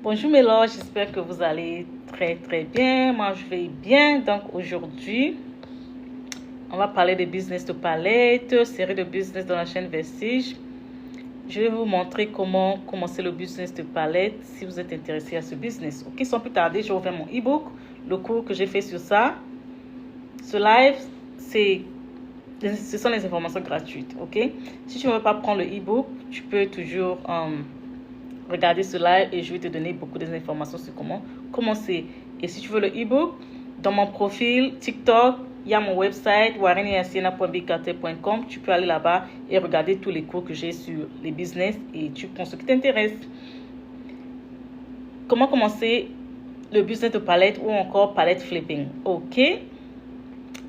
Bonjour Mélo, j'espère que vous allez très bien. Moi je vais bien. Donc aujourd'hui, on va parler de business de palette, série de business dans la chaîne Vestige. Je vais vous montrer comment commencer le business de palette si vous êtes intéressé à ce business. Ok, sans plus tarder, je vais ouvrir mon e-book, le cours que j'ai fait sur ça. Ce live, ce sont les informations gratuites. Ok, si tu ne veux pas prendre le e-book, tu peux toujours regarder ce live et je vais te donner beaucoup d'informations sur comment commencer. Et si tu veux le e-book, dans mon profil TikTok, il y a mon website wareniasiena.bkt.com. Tu peux aller là-bas et regarder tous les cours que j'ai sur les business et tu prends ce qui t'intéresse. Comment commencer le business de palette ou encore palette flipping? Ok.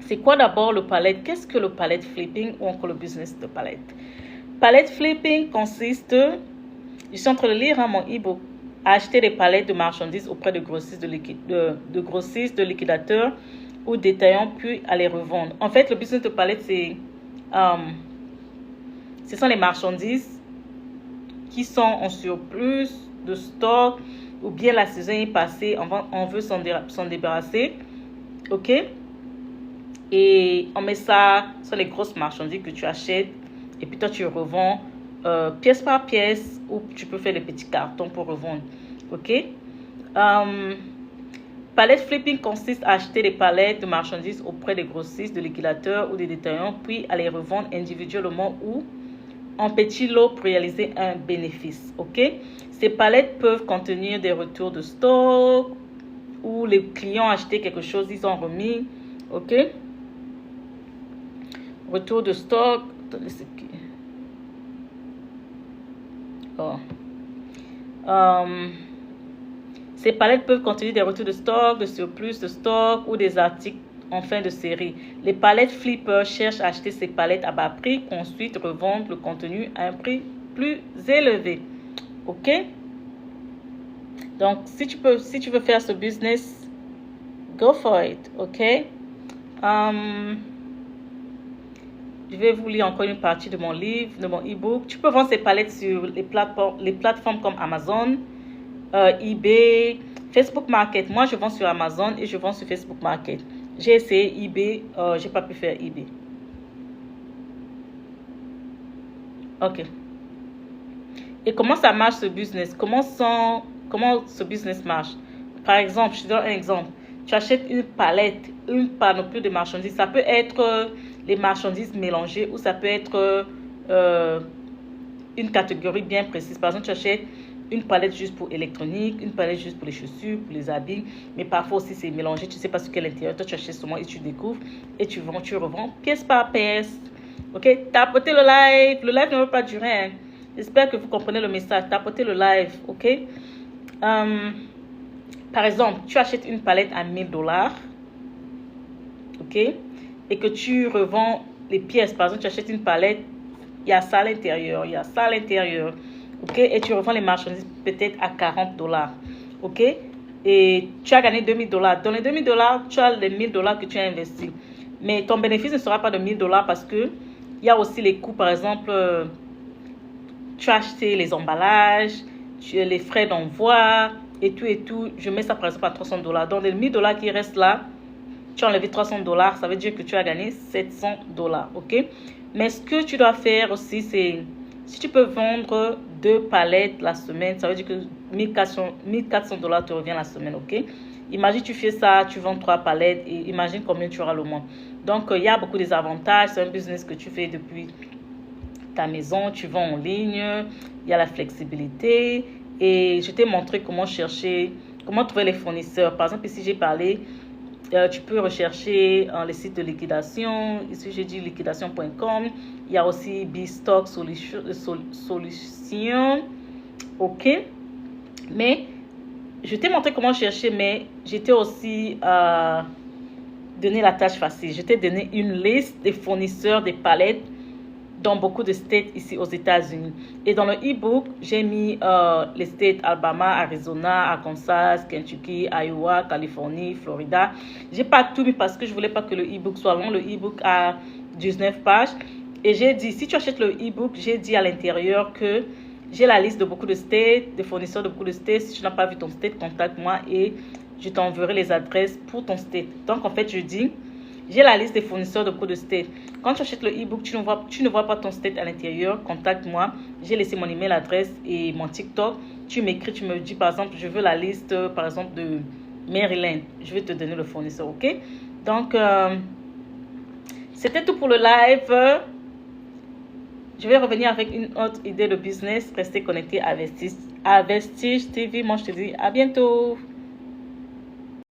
C'est quoi d'abord le palette? Qu'est-ce que le palette flipping ou encore le business de palette? Palette flipping consiste... Je suis en train de lire mon e-book. Acheter des palettes de marchandises auprès de grossistes, de liquidateurs ou détaillants, puis à les revendre. En fait, le business de palette, ce sont les marchandises qui sont en surplus de stock ou bien la saison est passée, on veut s'en débarrasser. Ok? Et on met ça sur les grosses marchandises que tu achètes et puis toi tu revends pièce par pièce ou tu peux faire des petits cartons pour revendre. Ok. Palette flipping consiste à acheter des palettes de marchandises auprès des grossistes, de liquidateurs ou des détaillants, puis à les revendre individuellement ou en petits lots pour réaliser un bénéfice. Ok. Ces palettes peuvent contenir des retours de stock ou les clients ont acheté quelque chose, ils ont remis. Ok. Retour de stock. Ces palettes peuvent contenir des retours de stock, de surplus de stock ou des articles en fin de série. Les palettes flippers cherchent à acheter ces palettes à bas prix, ensuite revendre le contenu à un prix plus élevé. Ok? Donc, si tu veux faire ce business, go for it. Ok? Je vais vous lire encore une partie de mon livre, de mon e-book. Tu peux vendre ces palettes sur les plateformes comme Amazon, eBay, Facebook Market. Moi, je vends sur Amazon et je vends sur Facebook Market. J'ai essayé eBay, j'ai pas pu faire eBay. Ok. Et comment ça marche ce business? Comment ce business marche? Par exemple, je te donne un exemple. Tu achètes une palette, une panoplie de marchandises. Ça peut être les marchandises mélangées ou ça peut être une catégorie bien précise. Par exemple, tu achètes une palette juste pour électronique, une palette juste pour les chaussures, pour les habits. Mais parfois aussi, c'est mélangé. Tu ne sais pas ce qu'est l'intérieur. Toi, tu achètes seulement et tu découvres. Et tu vends, tu revends pièce par pièce. Ok? Tapotez le live. Le live ne va pas durer. Hein. J'espère que vous comprenez le message. Tapotez le live. Ok? Par exemple, tu achètes une palette à $1000. Ok? Et que tu revends les pièces. Par exemple, tu achètes une palette, il y a ça à l'intérieur, il y a ça à l'intérieur. Ok? Et tu revends les marchandises peut-être à $40. Ok? Et tu as gagné $2000. Dans les $2000, tu as les $1000 que tu as investis. Mais ton bénéfice ne sera pas de $1000 parce que il y a aussi les coûts. Par exemple, tu as acheté les emballages, les frais d'envoi et tout. Je mets ça par exemple à $300. Dans les $1000 qui restent là, tu as enlevé $300, ça veut dire que tu as gagné $700. Ok? Mais ce que tu dois faire aussi, c'est si tu peux vendre 2 palettes la semaine, ça veut dire que $1400 te revient la semaine. Ok? Imagine tu fais ça, tu vends 3 palettes et imagine combien tu auras le mois. Donc il y a beaucoup d'avantages. C'est un business que tu fais depuis ta maison, tu vends en ligne, il y a la flexibilité et je t'ai montré comment trouver les fournisseurs. Par exemple, ici j'ai parlé, tu peux rechercher les sites de liquidation. Ici j'ai dit liquidation.com. Il y a aussi Bstock Solution. Ok, mais je t'ai montré comment chercher, mais j'étais aussi donné la tâche facile. Je t'ai donné une liste des fournisseurs des palettes dans beaucoup de states ici aux États-Unis. Et dans le e-book, j'ai mis les states Alabama, Arizona, Arkansas, Kentucky, Iowa, Californie, Florida. J'ai pas tout mis parce que je voulais pas que le e-book soit long. Le e-book a 19 pages. Et j'ai dit, si tu achètes le e-book, j'ai dit à l'intérieur que J'ai la liste de beaucoup de states, de fournisseurs de beaucoup de states. Si tu n'as pas vu ton state, contacte-moi et je t'enverrai les adresses pour ton state. Donc, en fait, je dis, j'ai la liste des fournisseurs de beaucoup de states. Quand tu achètes le e-book, tu ne vois pas ton state à l'intérieur, contacte-moi. J'ai laissé mon email adresse et mon TikTok. Tu m'écris, tu me dis, par exemple, je veux la liste, par exemple, de Maryland. Je vais te donner le fournisseur, ok? Donc, c'était tout pour le live. Je vais revenir avec une autre idée de business. Restez connectés à Vestige TV. Moi, je te dis à bientôt.